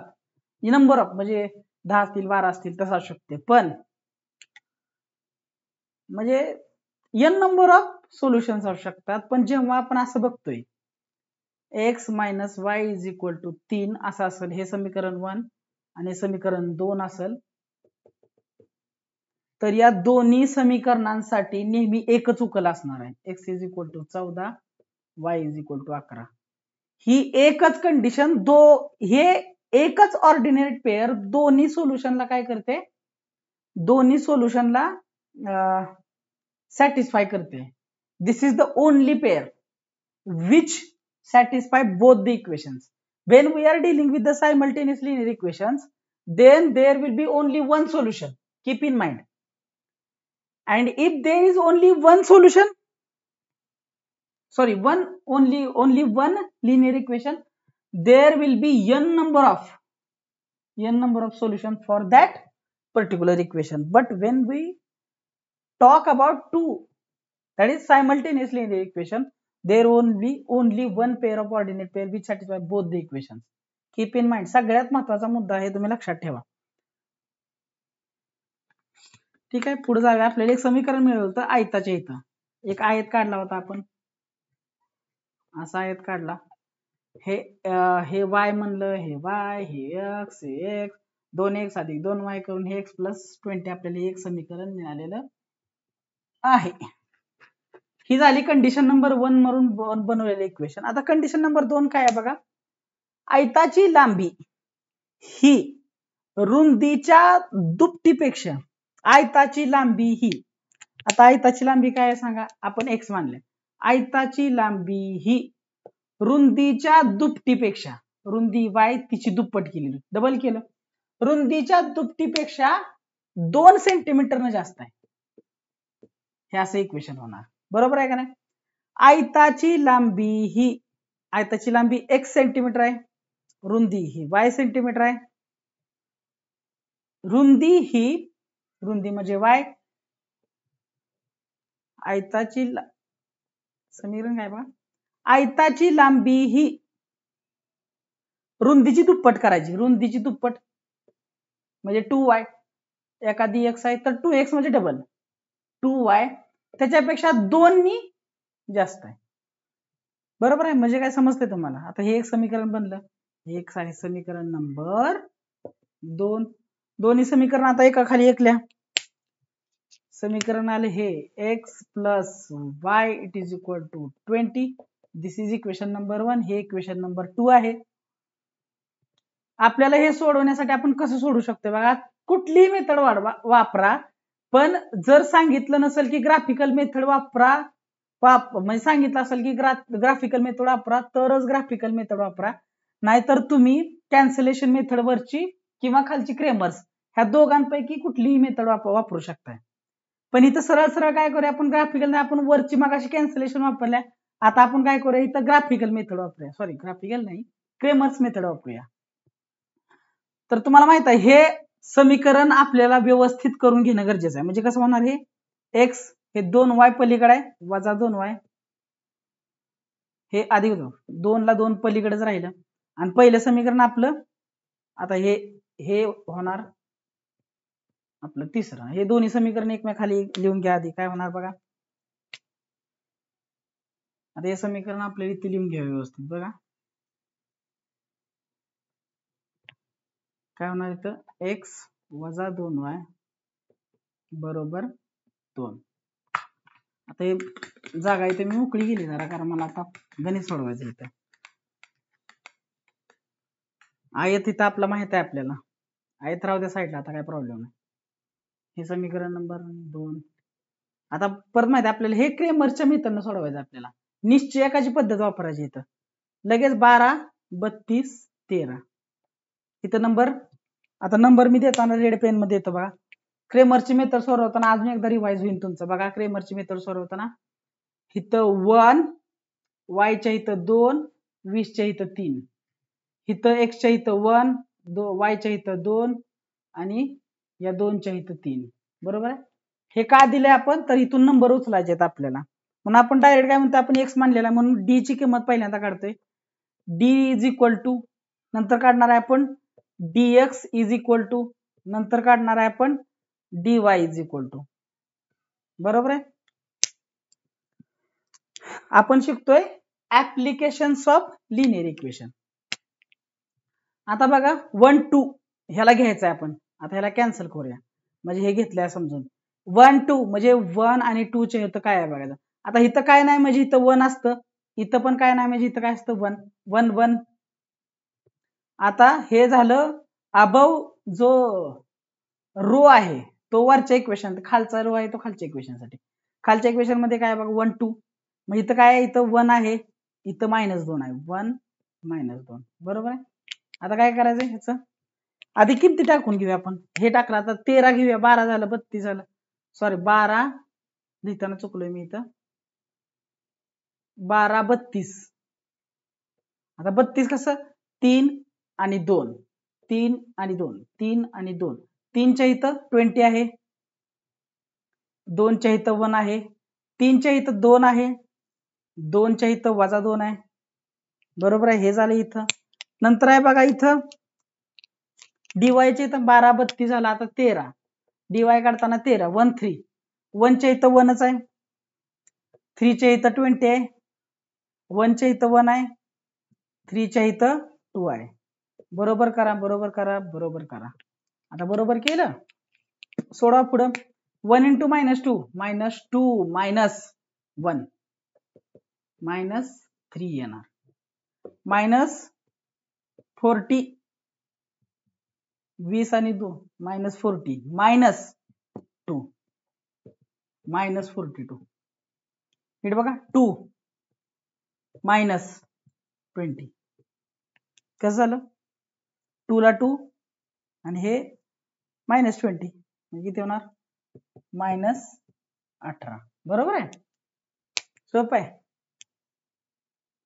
नंबर ऑफ म्हणजे 10 असतील 12 असतील तसं असू शकते. पण म्हणजे n नंबर ऑफ सोल्युशन्स असू शकतात. पण जेव्हा आपण असं बघतोय x minus y is equal to 3 असं असेल हे समीकरण 1 आणि समीकरण 2 असेल तर या दोन्ही समीकरणांसाठी नेहमी एकच उकल असणार आहे. x is equal to 14 y is equal to 11 ही एकच कंडिशन हे एकच ऑर्डिनेट पेअर दोन्ही सोल्युशनला काय करते दोन्ही सोल्युशनला सॅटिस्फाय करते. This is the only pair which satisfy both the equations. When we are dealing with the simultaneous linear equations, then there will be only one solution. Keep in mind. And if there is only one solution, sorry, only one linear equation, there will be n number of solutions for that particular equation. But when we talk about two, that is simultaneous linear equation, there only one pair of coordinate pair which satisfy both the equations. Keep in mind. सगळ्यात महत्त्वाचा मुद्दा आहे, तुम्ही लक्षात ठेवा. ठीक आहे, पुढे जाऊया. आपल्याला एक समीकरण मिळालं होतं आयताच्या इथं. एक आयत काढला होता आपण, असा आयत काढला. हे y म्हणलं, हे y, हे x, हे x, 2x अधिक 2y करून हे x प्लस 20 आपल्याला एक समीकरण मिळालेलं आहे. ही झाली कंडिशन नंबर 1 म्हणून बनवलेले इक्वेशन. आता कंडिशन नंबर 2 काय आहे बघा. आयताची लांबी ही रुंदीच्या दुपटीपेक्षा, आयताची लांबी ही, आता आयताची लांबी काय आहे सांगा, आपण x मानले. आयताची लांबी ही रुंदीच्या दुपटीपेक्षा, रुंदी y तिची दुप्पट केली, डबल केलं, रुंदीच्या दुपटीपेक्षा 2 सेंटीमीटर जास्त आहे. हे असं इक्वेशन होणार. बरोबर आहे का नाही. आयताची लांबी ही, आयताची लांबी x सेंटीमीटर आहे, रुंदी ही y सेंटीमीटर आहे. रुंदी म्हणजे y, आयताची समीकरण काय बघा, आयताची लांबी ही रुंदीची दुप्पट करायची, रुंदीची दुप्पट म्हणजे 2y, एखादी x आहे तर 2x म्हणजे डबल 2y, त्याच्यापेक्षा 2 नी जास्त आहे. बरोबर आहे, म्हणजे काय समजते तुम्हाला. आता हे एक समीकरण बनलं, हे एक आहे समीकरण नंबर 2. दोन्ही समीकरण आता एका खाली एक लिहा. समीकरण आले हे x plus y it is equal to 20. This is equation number 1. हे इक्वेशन नंबर 2 आहे. आपल्याला हे सोडवण्यासाठी आपण कसं सोडू शकतो बघा, कुठलीही मेथड वापरा, पण जर सांगितलं नसेल की ग्राफिकल मेथड वापरा, म्हणजे सांगितलं असेल की ग्राफिकल मेथड वापरा तरच ग्राफिकल मेथड वापरा, नाहीतर तुम्ही कॅन्सलेशन मेथड वरची किंवा खालची क्रेमर्स ह्या दोघांपैकी कुठलीही मेथड वापरू शकताय. पण इथं सरळ सरळ काय करूया आपण, ग्राफिकल नाही, आपण वरची मगाशी कॅन्सलेशन वापरल्या, आता आपण काय करूया इथं ग्राफिकल मेथड वापरूया, सॉरी ग्राफिकल नाही क्रेमर्स मेथड वापरूया. तर तुम्हाला माहित आहे हे समीकरण आपल्याला व्यवस्थित करून घेणं गरजेचं आहे. म्हणजे कसं होणार, हे x हे 2y पलीकडे आहे, वजा 2y, हे अधिक 2 ला 2 पलीकडेच राहिलं, आणि पहिलं समीकरण आपलं आता हे होणार आपलं तिसरं. हे दोन्ही समीकरण एकमेकाखाली लिहून घ्या. आधी काय होणार बघा, आता हे समीकरण आपल्याला इथे लिहून घ्या व्यवस्थित. बघा काय होणार इथं, x वजा 2y बरोबर 2. आता हे जागा इथे मी मोकळी गेली जरा, कारण मला आता गणित सोडवायचं इथं. आयत इथं आपला माहित आहे आपल्याला, आयत राहू द्या साईडला, आता काय प्रॉब्लेम नाही. हे समीकरण नंबर 2. आता परत माहिती आपल्याला हे क्रेमरच्या मेथडनं सोडवायचं आपल्याला. निश्चयकाची पद्धत वापरायची इथं. लगेच 12, 32, 13 इथं नंबर. आता नंबर मी देताना रेड पेन मध्ये येतो बघा. क्रेमरची मेथड सोडवताना अजून एकदा रिवाइज होईल तुमचं. बघा क्रेमरची मेथड सोडवताना इथं 1, y च्या इथं 2, 20 च्या इथं 3, इथं x च्या इथं 1, y च्या इथं 2 आणि या 2 च्या इथं 3. बरोबर आहे. हे का दिले आपण, तर इथून नंबर उचलायचे आहेत आपल्याला, म्हणून आपण डायरेक्ट काय म्हणतो, आपण x मानलेला म्हणून d ची किंमत पहिल्यांदा काढतोय. d इज इक्वल टू, नंतर काढणार आहे आपण dx इज इक्वल टू, नंतर काढणार आहे आपण dy इज इक्वल टू. बरोबर आहे. आपण शिकतोय ऍप्लिकेशन्स ऑफ लिनियर इक्वेशन. आता बघा 1, 2 ह्याला घ्यायचं आहे आपण. आता ह्याला कॅन्सल करूया, म्हणजे हे घेतलंय समजून. 1, 2 म्हणजे 1 आणि 2 चे इथं काय आहे बघायचं. आता इथं काय नाही म्हणजे इथं 1 असतं, इथं पण काय नाही म्हणजे इथं काय असतं 1, 1, 1. आता हे झालं अबव जो रो आहे तो वरच्या इक्वेशन, खालचा रो आहे तो खालच्या इक्वेशन साठी. खालच्या इक्वेशन मध्ये काय बघा 1, 2 मग इथं काय आहे, इथं 1 आहे, इथं -2 आहे, 1 -2 बरोबर आहे. आता काय करायचं ह्याचं आधी किमती टाकून घेऊया आपण. हे टाकलं आता 13 घेऊया, 12 झालं, 32 झालं, सॉरी 12 लिहिताना चुकलोय मी इथं, 12 32. आता 32 कसं 3 आणि 2, 3 आणि 2, 3 आणि 2, 3 च्या इथं 20 आहे, 2 च्या इथं 1 आहे, 3 च्या इथं 2 आहे, 2 च्या इथं -2 आहे, बरोबर आहे. हे झालं इथं. नंतर आहे बघा इथं डीवायच्या इथं 12 32 झाला, आता 13 डीवाय काढताना 13 1 3, 1 च्या इथं 1च आहे, 3 च्या इथं 20 आहे, 1 च्या इथं 1 आहे, 3 च्या इथं 2 आहे. बरोबर करा, बरोबर करा, बरोबर करा. आता बरोबर केलं, सोडा पुढं. 1 × -2 -2 -1 -3 येणार, -40 20 आणि 2 -40 -2 -42 इकडे बघा 2 -20 कसं झालं, 2 ला 2 आणि हे -20 म्हणजे किती होणार -18. बरोबर आहे, सोपं आहे.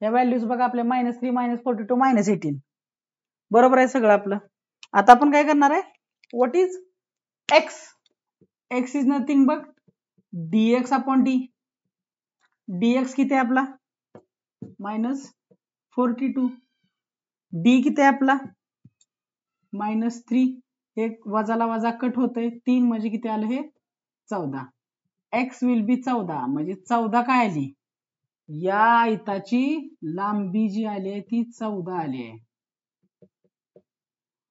या व्हॅल्यूज बघा आपल्या -3 -42 -18 बरोबर आहे सगळं आपलं. आता आपण काय करणार आहे, what is x, x is nothing but dx upon D, dx किती आहे आपला -42, डी किती आहे आपला -3, एक वजाला वजा कट होतंय, 3 म्हणजे किती आलं हे 14, एक्स विल बी 14 म्हणजे 14 काय आली, या आयताची लांबी जी आली आहे ती 14 आली आहे.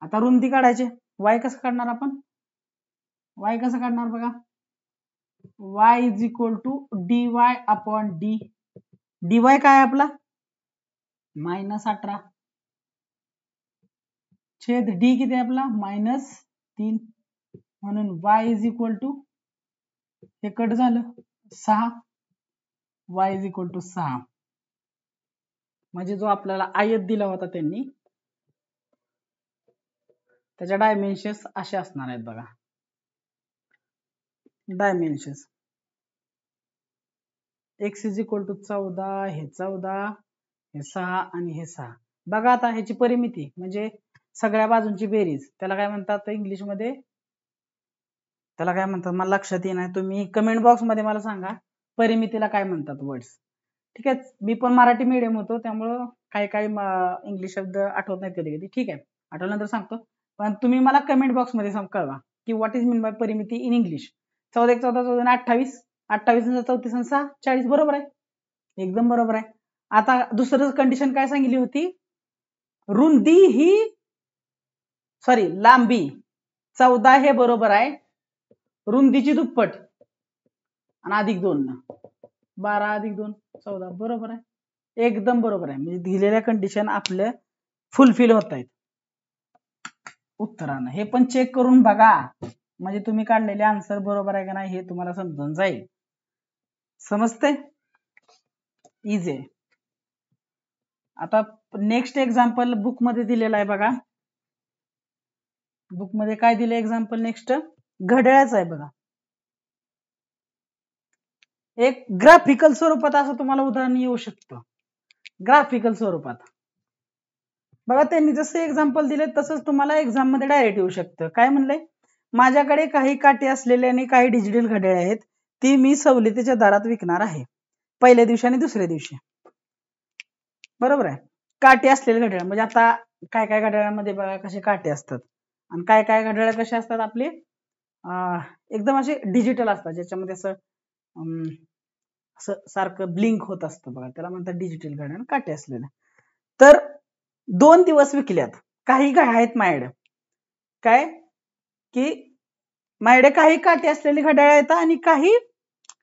आता रुंदी काढायचे, वाय कसं काढणार आपण, वाय कसं काढणार बघा, y is equal to dy upon d, dy काय आपला -18 छेद डी किती आपला -3 म्हणून y इज इक्वल टू हे कट झालं 6, y इज इक्वल टू 6 म्हणजे जो आपल्याला आयत दिला होता त्यांनी त्याच्या डायमेन्शन्स असे असणार आहेत बघा, dimensions x is equal to 14, हे 14, हे 6 आणि हे 6. बघा आता ह्याची परिमिती म्हणजे सगळ्या बाजूंची बेरीज, त्याला काय म्हणतात इंग्लिश मध्ये, त्याला काय म्हणतात मला लक्षात येणार, तुम्ही कमेंट बॉक्स मध्ये मला सांगा परिमितीला काय म्हणतात वर्ड्स. ठीक आहे, मी पण मराठी मीडियम होतो त्यामुळं काही काही इंग्लिश शब्द आठवत नाहीत कधी कधी, ठीक आहे आठवल्यानंतर सांगतो, पण तुम्ही मला कमेंट बॉक्स मध्ये कळवा की व्हॉट इज मीन बाय परिमिती इन इंग्लिश. 14 14 14 28, 28 34 6 40 बरोबर आहे, एकदम बरोबर आहे. आता दुसरं कंडिशन काय सांगितली होती, रुंदी ही सॉरी लांबी 14 हे बरोबर आहे रुंदीची दुप्पट आणि अधिक 2 12 अधिक 2 14 बरोबर आहे, एकदम बरोबर आहे. म्हणजे दिलेल्या कंडिशन आपल्या फुलफिल होत आहेत उत्तरानं. हे पण चेक करून बघा म्हणजे तुम्ही काढलेले आन्सर बरोबर आहे का नाही हे तुम्हाला समजून जाईल. समजते, इझी आहे. आता नेक्स्ट एक्झाम्पल बुक मध्ये दिलेला आहे बघा, बुक मध्ये काय दिले एक्झाम्पल नेक्स्ट, घड्याळाचं आहे बघा. एक ग्राफिकल स्वरूपात असं तुम्हाला उदाहरण येऊ शकतं, ग्राफिकल स्वरूपात बघा त्यांनी जसं एक्झाम्पल दिले तसंच तुम्हाला एक्झाम मध्ये डायरेक्ट येऊ शकतं. काय म्हणलंय, माझ्याकडे काही काटे असलेले आणि काही डिजिटल घड्याळे आहेत, ती मी सवलतीच्या दरात विकणार आहे पहिल्या दिवशी आणि दुसऱ्या दिवशी. बरोबर आहे, काटे असलेले घड्याळ म्हणजे आता काय काय घड्याळामध्ये बघा कसे काटे असतात आणि काय काय घड्याळ कसे असतात आपले एकदम असे डिजिटल असतात ज्याच्यामध्ये असं सारखं ब्लिंक होत असतं बघा, त्याला म्हणतात डिजिटल घड्याळ काटे असलेले. तर 2 दिवस विकल्यात, काही आहेत माझ्याकडे काय की माझ्याकडे काही काटे असलेले घड्याळ आहेत आणि काही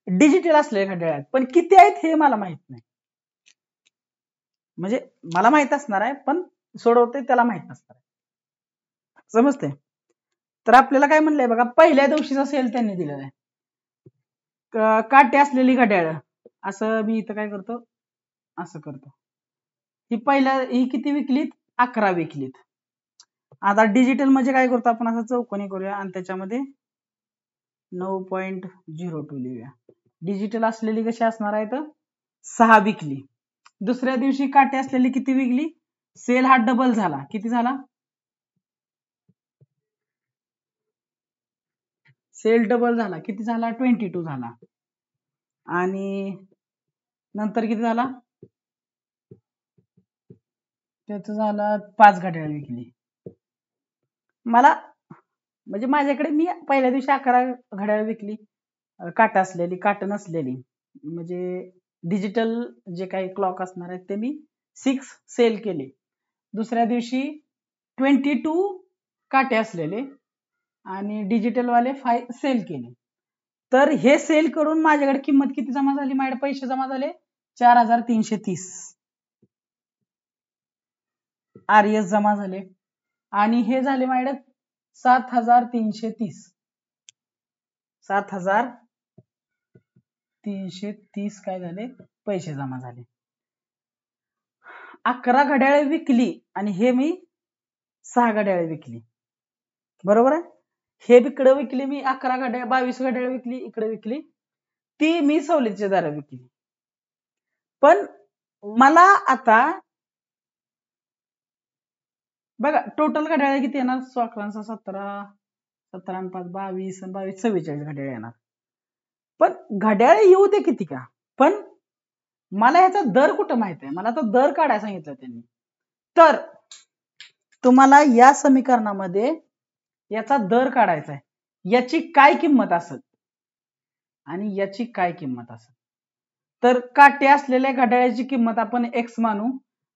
डिजिटल असलेले घड्याळ आहेत, पण किती आहेत हे मला माहित नाही. म्हणजे मला माहित असणार आहे पण सोडवते त्याला माहित नसणार आहे, समजते. तर आपल्याला काय म्हणलंय बघा, पहिल्या दिवशीचा सेल त्यांनी दिलेला आहे, काटे असलेली घड्याळ असं मी इथं काय करतो, असं करतो. ही किती विकलीत, 11 विकलीत. आता डिजिटल म्हणजे काय करतो आपण, असं चौकोनी करूया आणि त्याच्यामध्ये 9.02 लिहूया. डिजिटल असलेली कशी असणार आहे तर 6 विकली. दुसऱ्या दिवशी काटे असलेली किती विकली, सेल हा डबल झाला, किती झाला, सेल डबल झाला, किती झाला, 22 झाला. आणि नंतर किती झाला, त्याचं झाला 5 घड्याळ विकली. मला म्हणजे माझ्याकडे मी पहिल्या दिवशी 11 घड्याळ विकली, काट असलेली, काट नसलेली, म्हणजे डिजिटल जे काही क्लॉक असणार आहेत ते मी 6 सेल केले. दुसऱ्या दिवशी 22 काटे असलेले आणि डिजिटल वाले 5 सेल केले. तर हे सेल करून माझ्याकडे किंमत किती जमा झाली, माझ्याकडे पैसे जमा झाले 4330 RS जमा झाले. आणि हे झाले माझ्याकडे 7330, 7330 काय झाले, पैसे जमा झाले. 11 घड्याळे विकली आणि हे मी 6 घड्याळे विकली, बरोबर आहे. हे इकडे विकली मी 11 घड्याळ, 22 घड्याळे विकली, इकडे विकली ती मी सवलतीच्या दराने विकली. पण मला आता बघा टोटल घड्याळे किती येणार, 11 17 17 आणि 5 22 आणि 22 44 घड्याळे येणार. पण घड्याळे येऊ दे किती का, पण मला ह्याचा दर कुठं माहित आहे, मला तो दर काढायला सांगितलं त्यांनी. तर तुम्हाला या समीकरणामध्ये याचा दर काढायचा आहे, याची काय किंमत असेल आणि याची काय किंमत असेल. तर काटे असलेल्या घड्याळाची किंमत आपण x मानू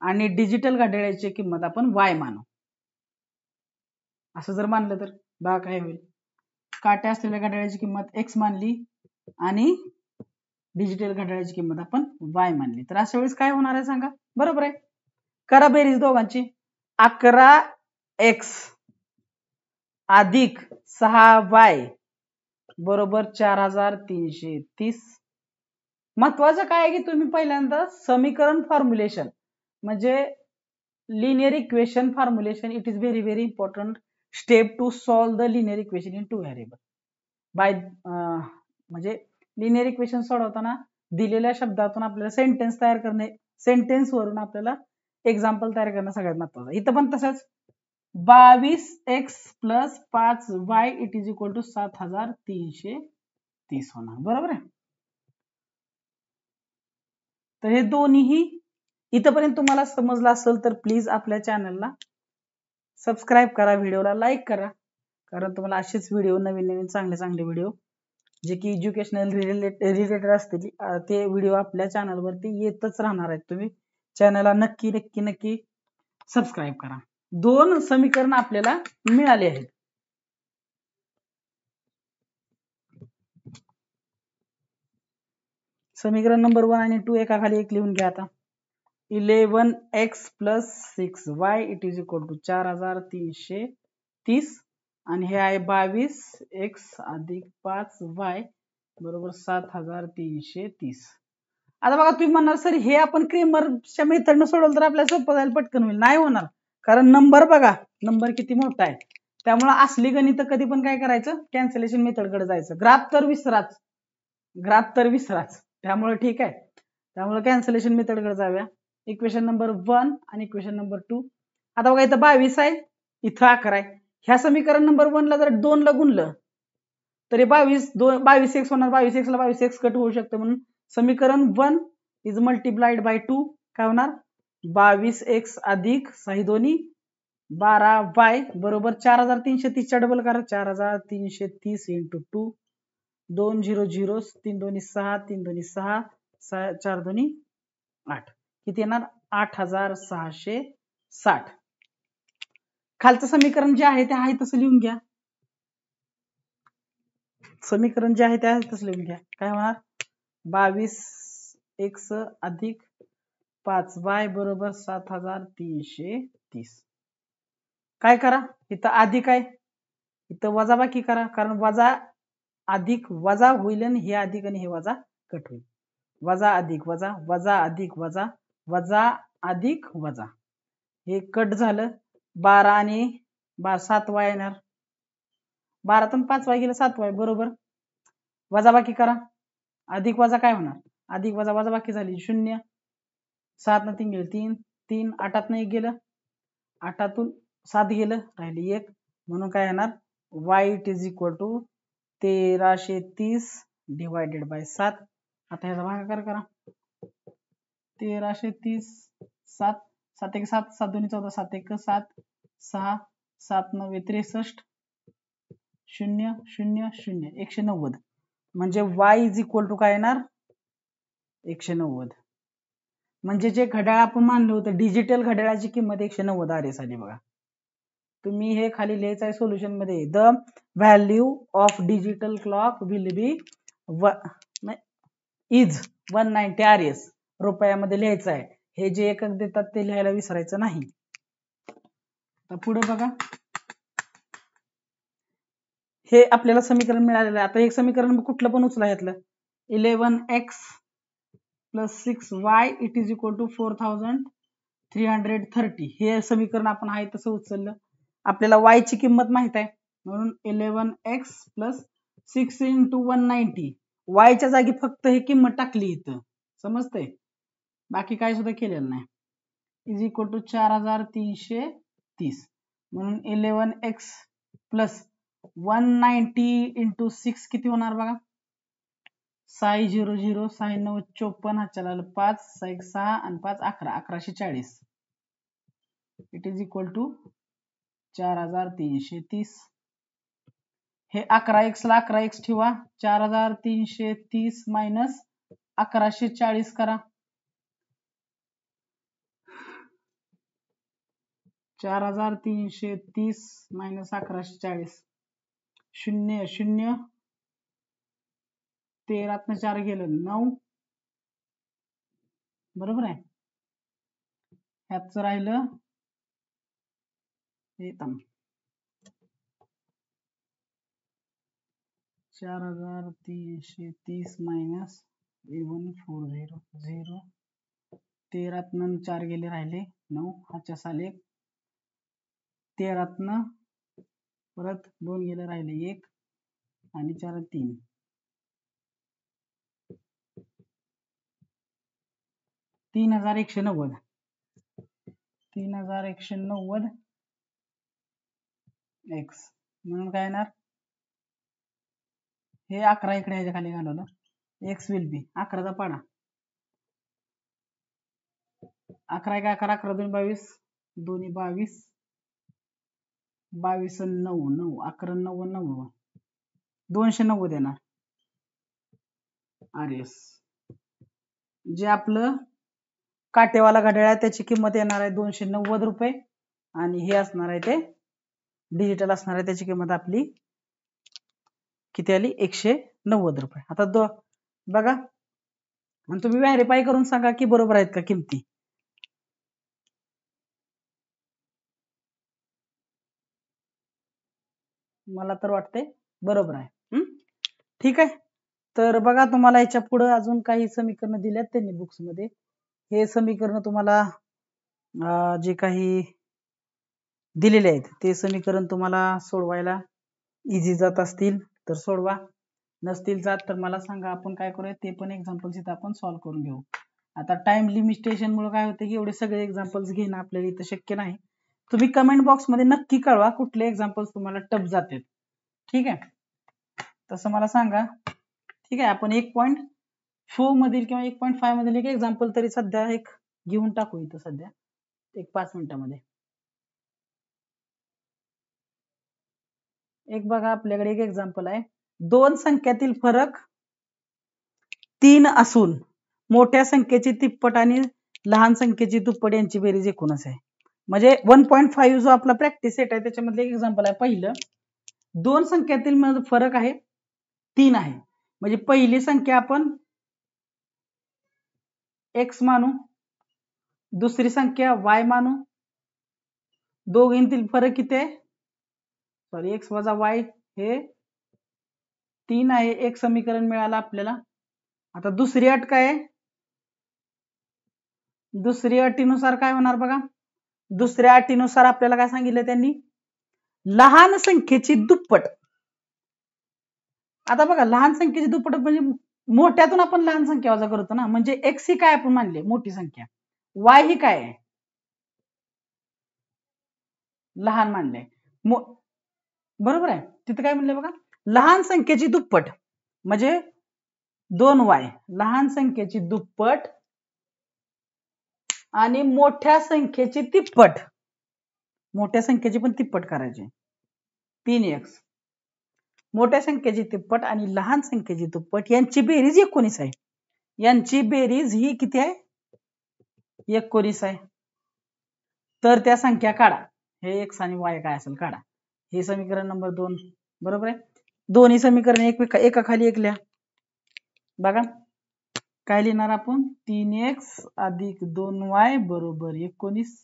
आणि डिजिटल घड्याळाची किंमत आपण y मानू. असं जर मानलं तर बघा काय होईल, काटे असलेल्या घड्याळाची किंमत x मानली आणि डिजिटल घड्याळाची किंमत आपण y मानली, तर अशा वेळेस काय होणार आहे सांगा, बरोबर आहे. करा बेरीज दोघांची, 11x अधिक 6y बरोबर 4330. महत्वाचं काय आहे की तुम्ही पहिल्यांदा समीकरण फॉर्म्युलेशन म्हणजे linear equation formulation, it is very very important step to solve the linear equation in 2 variable by, म्हणजे लिनियर इक्वेशन सोडवताना दिलेल्या शब्दातून आपल्याला सेंटेन्स तयार करणे, सेंटेन्स वरून आपल्याला एक्झाम्पल तयार करणं सगळ्यात महत्वाचं. इथं पण तसंच 22x plus 5y it is equal to 7330 होणार, बरोबर आहे. तर हे दोन्हीही इथपर्यंत तुम्हाला समजलं असेल तर प्लीज आपल्या चॅनलला सबस्क्राईब करा, व्हिडिओला लाईक करा, कारण तुम्हाला असेच व्हिडिओ नवीन नवीन चांगले चांगले व्हिडिओ जे की एज्युकेशनल रिलेटेड असतील ते व्हिडिओ आपल्या चॅनलवरती येतच राहणार आहेत. तुम्ही चॅनलला नक्की नक्की नक्की सबस्क्राईब करा. 2 समीकरण आपल्याला मिळाले आहेत. समीकरण नंबर 1 आणि 2 एका खाली एक लिहून घ्या. आता 11x plus 6y it is equal to 4330 आणि हे आहे 22x अधिक 5y बरोबर 7330. आता बघा तुम्ही म्हणणार सर हे आपण क्रेमरच्या मेथडने सोडवलं तर आपल्याला सोपं जाईल, पटकन होईल. नाही होणार, कारण नंबर बघा, नंबर किती मोठा आहे, त्यामुळे असली गणित कधी पण काय करायचं, कॅन्सलेशन मेथड कडे जायचं. ग्राफ तर विसराच, त्यामुळे ठीक आहे, त्यामुळे कॅन्सलेशन मेथड कडे जाऊया. इक्वेशन नंबर 1 आणि इक्वेशन नंबर 2. आता बघा इथं 22 आहे, इथं 11 आहे. ह्या समीकरण नंबर 1 ला जर 2 ला गुणलं तर 22x होणार, 22x ला 22x कट होऊ शकतं, म्हणून समीकरण 1 इज मल्टिप्लाइड बाय 2 काय होणार, 22x अधिक 6 दोन्ही 12y बरोबर 4330 च्या डबल करा, 4330 इंटू 2, 2 0 0 3 दोन्ही 6 3 दोन्ही 6 4 दोन्ही 8, किती येणार 8660. खालचं समीकरण जे आहे ते आहे तसं लिहून घ्या, समीकरण जे आहे ते आहे तसं लिहून घ्या. काय होणार 22x अधिक 5y बरोबर 7330. काय करा, इथं अधिक आहे, इथं वजा बाकी करा, कारण वजा अधिक वजा होईल आणि हे अधिक आणि हे वजा कट होईल. वजा अधिक वजा वजा अधिक वजा वजा अधिक वजा, हे कट झालं. 12 आणि 7 वाय येणार, 12 5 वाय गेलं 7 वाय बरोबर. वजा बाकी करा, अधिक वजा काय होणार, अधिक वजा वजा बाकी झाली 0. 7 3 गेलं 3 3, 8 1 गेलं, 8 7 गेलं राहिली 1, म्हणून काय येणार y it is equal to 1330 divided by 7. आता ह्याचा भागाकार करा, 1330 7 7 1 7 7 2 14 7 1 7 6 7 9 63 0 0 0 190, म्हणजे y इज इक्वल टू काय येणार 190. म्हणजे जे घड्याळ आपण मानलं होतं डिजिटल घड्याळाची किंमत 190 RS आली बघा. तुम्ही हे खाली लिहायचं आहे सोल्युशन मध्ये, the value of digital clock will be is 190 RS रुपयामध्ये लिहायचं आहे. हे जे एकक देतात ते लिहायला विसरायचं नाही. तर पुढे बघा, हे आपल्याला समीकरण मिळालेलं आहे. आता एक समीकरण कुठलं पण उचला यातलं, 11x + 6y it is equal to 4330. हे समीकरण आपण आहे तसं उचललं. आपल्याला y ची किंमत माहित आहे म्हणून 11x + 6 × 190, y च्या जागी फक्त हे किंमत टाकली इथं, समजतंय, बाकी काय सुद्धा केलेलं नाही, इज इक्वल टू 4330. म्हणून 11x + 190 × 6 किती होणार बघा, 6 0 0 6 9 54, हा चला 5 6 1 6 आणि 5 11 1140. It is equal to 4330. हे 11x ला 11x ठेवा, 4330 मायनस 1140 करा, 4330 मायनस 1140 0 0 13 4 गेलं 9 बरोबर आहे. ह्याच राहिलं हे 4330 मायनस 1400 13 4 गेले राहिले 9, हाच्या साले 13 परत 2 गेले राहिले 1 आणि 4 3, 3190 3190 x म्हणून काय येणार, हे 11 इकडे ह्याच्या खाली घालवलं, x विल बी 11चा पाडा, 11 1 11 11 2 22 2 22 22 9 9 11 9 9 290 देणार RS. जे आपलं काटेवाला घड्याळ आहे त्याची किंमत येणार आहे 290 रुपये, आणि हे असणार आहे ते डिजिटल असणार आहे त्याची किंमत आपली किती आली 190 रुपये. आता बघा आणि तुम्ही व्हेरीफाय करून सांगा की बरोबर आहेत का किमती. मला तर वाटते बरोबर आहे. ठीक आहे, तर बघा तुम्हाला याच्या पुढे अजून काही समीकरण दिल्यात त्यांनी बुक्स मध्ये. हे समीकरण तुम्हाला जे काही दिलेले आहेत ते समीकरण तुम्हाला सोडवायला इझी जात असतील तर सोडवा, नसतील जात तर मला सांगा, आपण काय करूया ते पण एक्झाम्पल्स इथं आपण सॉल्व्ह करून घेऊ. आता टाइम लिमिटेशन मुळे काय होते की एवढे सगळे एक्झाम्पल्स घेणं आपल्याला इथं शक्य नाही. तुम्ही कमेंट बॉक्स मध्ये नक्की कळवा कुठले एक्झाम्पल्स तुम्हाला टफ जातात. ठीक आहे, तसं मला सांगा. ठीक आहे, आपण 1.4 मधील किंवा 1.5 मधील एक एक्झाम्पल तरी सध्या एक घेऊन टाकू इथं सध्या एक 5 मिनिटांमध्ये. एक बघा आपल्याकडे एक एक्झाम्पल आहे, दोन संख्यातील फरक 3 असून मोठ्या संख्येची तिप्पट आणि लहान संख्येची दुप्पट यांची बेरीज 19 आहे. म्हणजे 1.5 जो आपला प्रॅक्टिस सेट आहे त्याच्यामधले एक एक्झाम्पल आहे. पहिलं, दोन संख्यातील फरक आहे 3 आहे, म्हणजे पहिली संख्या आपण x मानू, दुसरी संख्या y मानू, दोघींतील फरक किती आहे, सॉरी x वजा y हे 3 आहे. एक समीकरण मिळालं आपल्याला. आता दुसरी अट काय आहे? दुसरी अटीनुसार काय होणार बघा, दुसऱ्या अटीनुसार आपल्याला काय सांगितलं त्यांनी, लहान संख्येची दुप्पट. आता बघा लहान संख्येची दुप्पट म्हणजे मोठ्यातून आपण लहान संख्या वजा करतो ना, म्हणजे एक्स ही काय आपण मानले मोठी संख्या, वाय ही काय आहे लहान मानले, बरोबर आहे. तिथे काय म्हणले बघा, लहान संख्येची दुप्पट म्हणजे 2y, लहान संख्येची दुप्पट आणि मोठ्या संख्येची तिप्पट, मोठ्या संख्येची पण तिप्पट करायची 3x, मोठ्या संख्येची तिप्पट आणि लहान संख्येची दुप्पट यांची बेरीज 19 आहे. यांची बेरीज ही किती आहे 19 आहे. तर त्या संख्या काढा, हे x आणि y काय असेल काढा. हे समीकरण नंबर 2 बरोबर आहे. दोन्ही समीकरण एका खाली एक लिहा. बघा काय लिहिणार आपण, 3x अधिक 2y बरोबर 19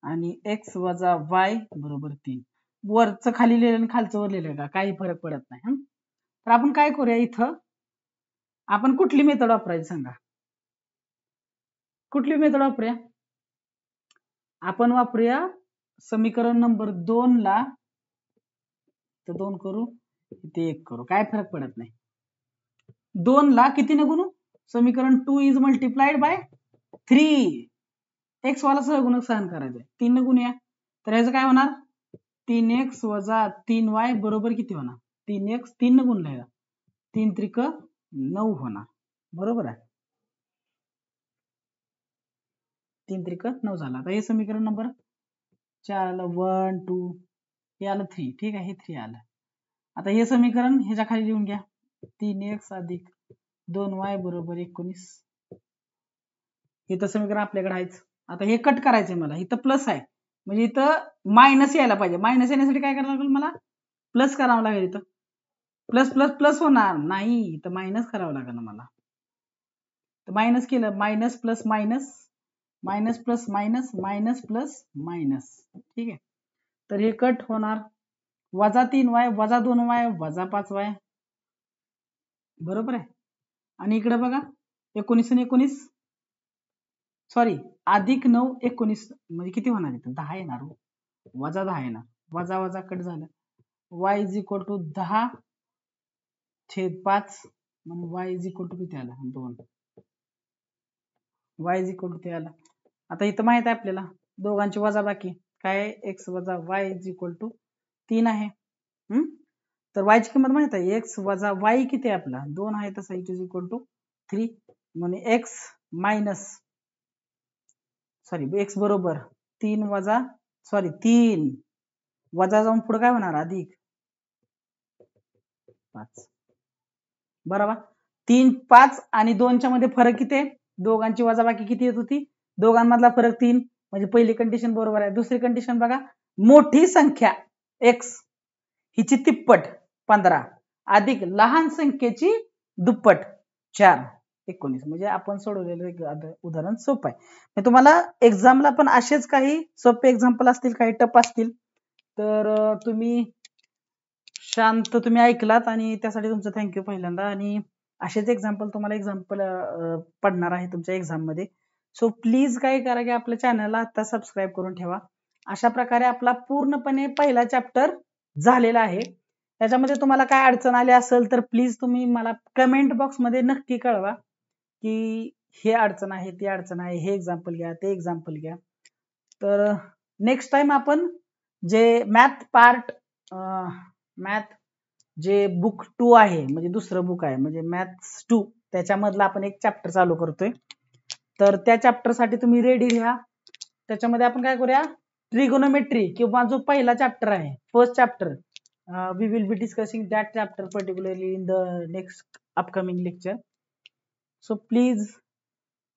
आणि x वजा y बरोबर 3. वरचं खाली लिहिलं आणि खालचं वर लिहिलं का काही फरक पडत नाही. तर आपण काय करूया, इथं आपण कुठली मेथड वापरायची सांगा, कुठली मेथड वापरूया, आपण वापरूया समीकरण नंबर 2 ला, तर 2 करू इथे 1 करू, काय फरक पडत नाही. 2 ला किती न गुणू, समीकरण 2 इज मल्टिप्लाइड बाय 3, एक्स वाला सहगुणक सहन करायचं 3 न गुणूया, तर ह्याचं काय होणार 3x वजा 3y बरोबर किती होणार, 3x 3 न गुणला 3 त्रिक 9 होणार, बरोबर आहे. 3 त्रिक 9 झाला. आता हे समीकरण नंबर 4 आलं, 1 2 हे आलं 3, ठीक आहे, हे 3 आलं. आता हे समीकरण ह्याच्या खाली लिहून घ्या, 3x अधिक 2y बरोबर 19. हे तर समीकरण आपल्याकडे आहेच. आता हे कट करायचंय मला, इथं प्लस आहे म्हणजे इथं मायनस यायला पाहिजे, मायनस येण्यासाठी काय करावं लागेल मला, प्लस करावं लागेल. इथं प्लस प्लस प्लस होणार नाही, इथं मायनस करावं लागेल मला. तर मायनस केलं, minus plus minus, minus plus minus, minus plus minus, ठीक आहे. तर हे कट होणार, वजा 3y वजा 2y वजा 5y, बरोबर आहे. आणि इकडे बघा 19 आणि 19 सॉरी अधिक 9 19 म्हणजे किती होणार, इथं 10 येणार, वजा 10 येणार, वजा वजा कट झालं, y इज इक्वल टू 10 छेद 5 म्हणजे y इज इक्वल टू किती आला 2, y इज इक्वल टू ते आला. आता इथं माहित आहे आपल्याला दोघांची वजा बाकी काय, x वजा y इज इक्वल टू 3 आहे. तर y ची किंमत माहित आहे, x वजा y किती आहे आपला 2 आहे, तसा इट इज इक्वल टू 3 म्हणजे x मायनस सॉरी x बरोबर 3 वजा सॉरी 3 वजा जाऊन पुढे काय होणार अधिक 5, बरोबर. 3 5 आणि 2 च्या मध्ये फरक किती आहे, दोघांची वजाबाकी किती येत होती, दोघांमधला फरक 3 म्हणजे पहिली कंडिशन बरोबर आहे. दुसरी कंडिशन बघा, मोठी संख्या x हिची तिप्पट 15 अधिक लहान संख्येची दुप्पट 4 19 म्हणजे आपण सोडवलेलं उदाहरण सोपं आहे. तुम्हाला एक्झामला पण असेच काही सोपे एक्झाम्पल असतील, काही टप असतील, तर तुम्ही शांत तुम्ही ऐकलात आणि त्यासाठी तुमचं थँक्यू पहिल्यांदा. आणि असेच एक्झाम्पल तुम्हाला एक्झाम्पल पडणार आहे तुमच्या एक्झाम मध्ये. सो प्लीज काय करा की आपल्या चॅनलला आता सबस्क्राईब करून ठेवा. अशा प्रकारे आपला पूर्णपणे पहिला चॅप्टर झालेला आहे. त्याच्यामध्ये तुम्हाला काय अडचण आली असेल तर प्लीज तुम्ही मला कमेंट बॉक्स मध्ये नक्की कळवा की हे अडचण आहे, ती अडचण आहे, हे एक्झाम्पल घ्या, ते एक्झाम्पल घ्या. तर नेक्स्ट टाइम आपण जे मॅथ जे बुक 2 आहे म्हणजे दुसरं बुक आहे म्हणजे मॅथ्स 2, त्याच्यामधला आपण एक चॅप्टर चालू करतोय. तर त्या चॅप्टर साठी तुम्ही रेडी राहा. त्याच्यामध्ये आपण काय करूया, ट्रिगोनोमेट्री किंवा जो पहिला चॅप्टर आहे first chapter, we will be discussing that chapter particularly in the next upcoming lecture. So please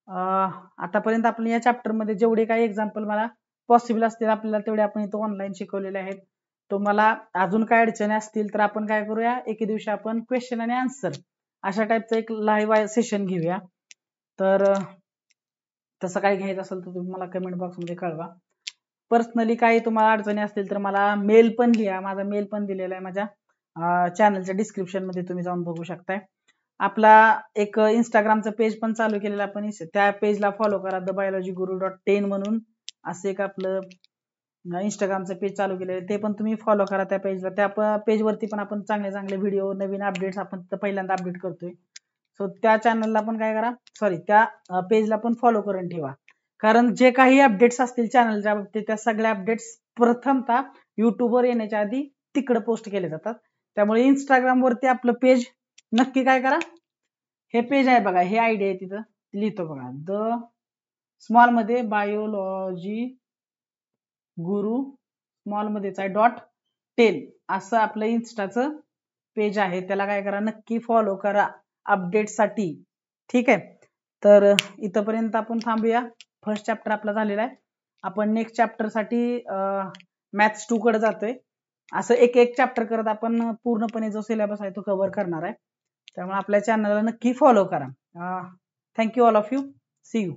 आतापर्यंत आपण या चॅप्टर मध्ये जेवढे काही एक्झाम्पल मला पॉसिबल असतील आपल्याला तेवढे आपण इथं ऑनलाईन शिकवलेले आहेत. तुम्हाला अजून काय अडचणी असतील तर आपण काय करूया, एके दिवशी आपण क्वेश्चन आणि आन्सर अशा टाईपचं एक लाईव्ह सेशन घेऊया. तर तसं काही घ्यायचं असेल तर तुम्ही मला कमेंट बॉक्समध्ये कळवा. पर्सनली काही तुम्हाला अडचणी असतील तर मला मेल पण लिहा, माझा मेल पण दिलेला आहे माझ्या चॅनलच्या डिस्क्रिप्शन मध्ये, तुम्ही जाऊन बघू शकताय. आपला एक इंस्टाग्रामचं पेज पण चालू केलेलं आपण, त्या पेजला फॉलो करा, thebiologyguru.10 म्हणून असं एक आपलं इंस्टाग्रामचं पेज चालू केलेलं ते पण तुम्ही फॉलो करा त्या पेजला. त्या पेजवरती पण आपण चांगले चांगले व्हिडिओ, नवीन अपडेट्स आपण पहिल्यांदा अपडेट करतोय. सो त्या चॅनलला पण काय करा, त्या पेजला पण फॉलो करून ठेवा. कारण जे काही अपडेट्स असतील चॅनलच्या बाबतीत त्या सगळ्या अपडेट्स प्रथमतः युट्यूबवर येण्याच्या आधी तिकडे पोस्ट केले जातात. त्यामुळे इंस्टाग्राम वरती आपलं पेज नक्की काय करा, हे पेज आहे बघा, हे आयडी आहे तिथं लिहितो बघा, द स्मॉल मध्ये बायोलॉजी गुरु स्मॉल मध्येच आहे .10 असं आपलं इन्स्टाचं पेज आहे. त्याला काय करा, नक्की फॉलो करा अपडेट साठी. ठीक आहे, तर इथपर्यंत आपण थांबूया. फर्स्ट चॅप्टर आपला झालेला आहे. आपण नेक्स्ट चॅप्टर साठी मॅथ्स 2 कडे जातोय. असं एक एक चॅप्टर करत आपण पूर्णपणे जो सिलेबस आहे तो कव्हर करणार आहे. त्यामुळे आपल्या चॅनलला नक्की फॉलो करा. Thank you all of you. See you.